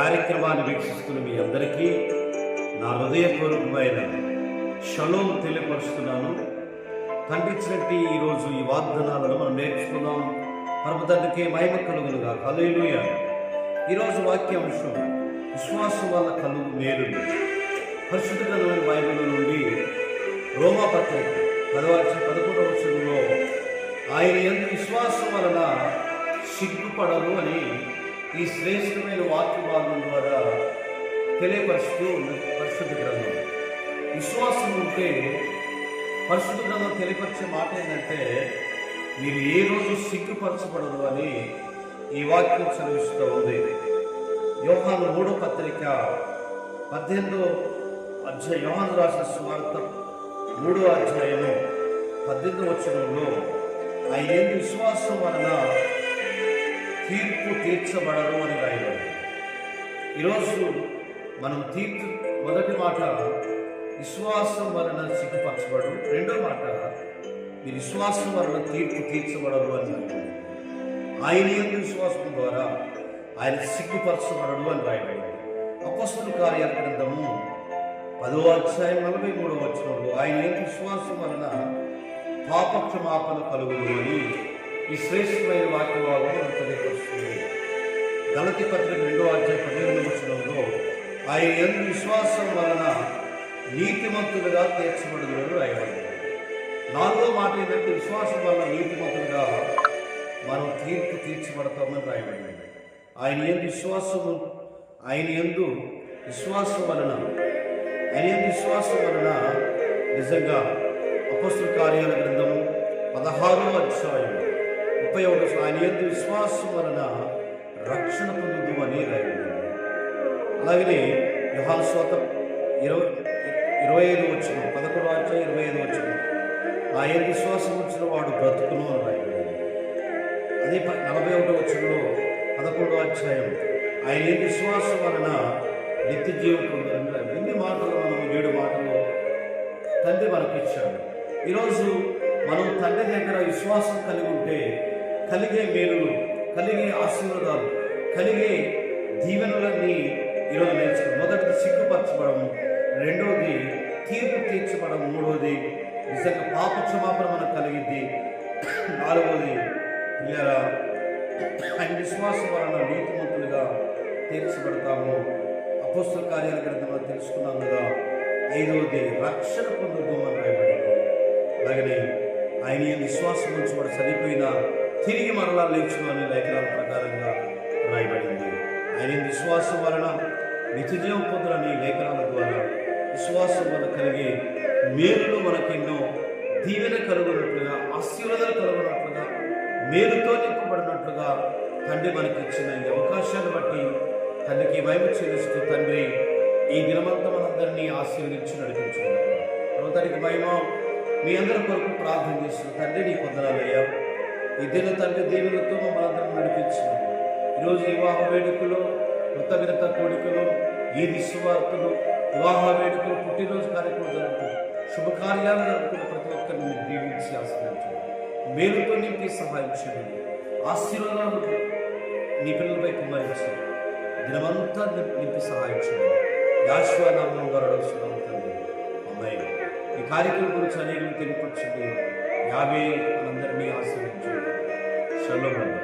కార్యక్రమాన్ని వీక్షిస్తున్న మీ అందరికీ నా హృదయపూర్వకమైన షలోం తెలియపరుస్తున్నాను. తండ్రిచ్చినట్టు ఈరోజు ఈ వాగ్దానాలను మనం నేర్చుకుందాం. పరమ తండ్రికే మహిమ కలుగునుగా. హల్లెలూయా. ఈరోజు వాక్యాంశం విశ్వాసం వల్ల కలుగు మేలులు. పరిశుద్ధ గ్రంథమైన బైబిల్ నుండి రోమా పత్రిక 11వ వచనంలో ఆయన యందు విశ్వాసం వలన సిగ్గుపడరు అని ఈ శ్రేష్టమైన వాక్య భాగం ద్వారా తెలియపరుస్తూ పరిశుద్ధ గ్రంథం. విశ్వాసం ఉంటే పరిశుద్ధ గ్రంథం తెలియపరిచే మాట ఏంటంటే మీరు ఏ రోజు సిగ్గుపరచబడరు అని ఈ వాక్యం చదివిస్తూ ఉంది. యోహాను 3వ పత్రిక 18వ అధ్యాయం, యోహాను రాసిన సువార్త 3వ అధ్యాయము 18వ వచనంలో ఆయన యందు విశ్వాసం వలన తీర్పు తీర్చబడరు అని రాయబడింది. ఈరోజు మనం మొదటి మాట విశ్వాసం వలన సిగ్గుపరచబడు, రెండో మాట మీరు విశ్వాసం వలన తీర్పు తీర్చబడరు అని రాయబడింది. ఆయన యందు విశ్వాసం ద్వారా ఆయన సిగ్గుపరచబడడు అని రాయబడింది. అపొస్తలుల కార్యాల గ్రంథము 10వ అధ్యాయం 43వ వచనంలో ఆయన యందు విశ్వాసం వలన పాపక్షమాపణ కలుగును అని ఈ శ్రేష్టమైన వాక్య భాగం తెలియపరుస్తుంది. గలతీ పత్రిక 2వ అధ్యాయం 15వ వచనంలో ఆయన యందు విశ్వాసం వలన నీతిమంతులుగా తీర్చబడును అని రాయబడింది. 4వ మాట ఏంటంటే విశ్వాసం వలన నీతిమంతులుగా మనం తీర్పు తీర్చబడతామని రాయబడింది. ఆయన యందు విశ్వాసం వలన నిజంగా అపొస్తలుల కార్యాల గ్రంథము 16వ అధ్యాయం 31 ఆయన యందు విశ్వాసం వలన రక్షణ పొందుదు అని రాయబడింది. అలాగనే యోహాను సువార్త 25వ వచనం 11వ అధ్యాయం 25వ వచనం ఆయన విశ్వాసం వచ్చిన వాడు బ్రతుకును అని రాయబడింది. అదే 41వ వచనంలో 11వ అధ్యాయం ఆయన విశ్వాసం వలన నిత్య జీవం పొందని. ఎన్ని మాటలు మనం 7 మాటలు తండ్రి మనకి ఇచ్చాడు. ఈరోజు మనం తండ్రి దగ్గర విశ్వాసం కలిగి ఉంటే కలిగే మేలులు, కలిగే ఆశీర్వాదాలు, కలిగే దీవెనలన్నీ ఈరోజు నేర్చుకోవడం. మొదటిది సిగ్గుపరచబడం, రెండవది తీర్పు తీర్చబడం, మూడవది నిజంగా పాప క్షమాపణ మనకు కలిగింది, నాలుగవది ఆయన విశ్వాసం వలన నీతిమంతులుగా తీర్చబడతాము. అపొస్తలుల కార్యాల గ్రంథంలో తెలుసుకున్నాం కదా. ఐదవది రక్షణ పొందుతాం అని రాయబడింది. అలాగనే ఆయన విశ్వాసం నుంచి వాడు చనిపోయిన తిరిగి మరలా లేచును అనే లేఖనాల ప్రకారంగా రాయబడింది. ఆయన విశ్వాసం వలన నిత్యజీవం పొందులని లేఖనాల ద్వారా విశ్వాసం వల్ల కలిగే మేలులు మనకెన్నో దీవెన కలుగునట్లుగా, ఆశీర్వాదాలు కలుగునట్లుగా, మేలుతో నింపబడినట్లుగా తండ్రి మనకి ఇచ్చిన ఈ అవకాశాన్ని బట్టి తండ్రికి మహిమ చెల్లిస్తూ తండ్రి ఈ దినమంతా మనందరినీ ఆశీర్వదించి నడిపించుకున్నాం. తనకి మహిమ మీ అందరి కొరకు ప్రార్థన చేస్తున్న తండ్రి నీ వందనాలయ్యా. ఈ దిన తండ్రి దేవులతో మమ్మల్ని అందరం నడిపించినాం. ఈరోజు వివాహ వేడుకలు, కృతజ్ఞత కోడికలు, ఈది సువార్తలు, వివాహ వేడుకలు, పుట్టినరోజు కార్యక్రమం జరుగుతుంది, శుభకార్యాలు జరుగుతున్న ప్రతి ఒక్కరిని మీరు దీవించి ఆశీర్వదించండి. మేలుతో నింపి సహాయం చేయండి. ఆశీర్వాదాలు నీ పిల్లలపై కుమ్మరించండి. దినమంతా నింపి సహాయం చేయండి. యాశ్వా నామం ద్వారా అమ్మాయి ఈ కార్యక్రమం గురించి అనేక తెలియపరచండి. 50 మనందరినీ ఆశీర్వదించండి. షలోమ్.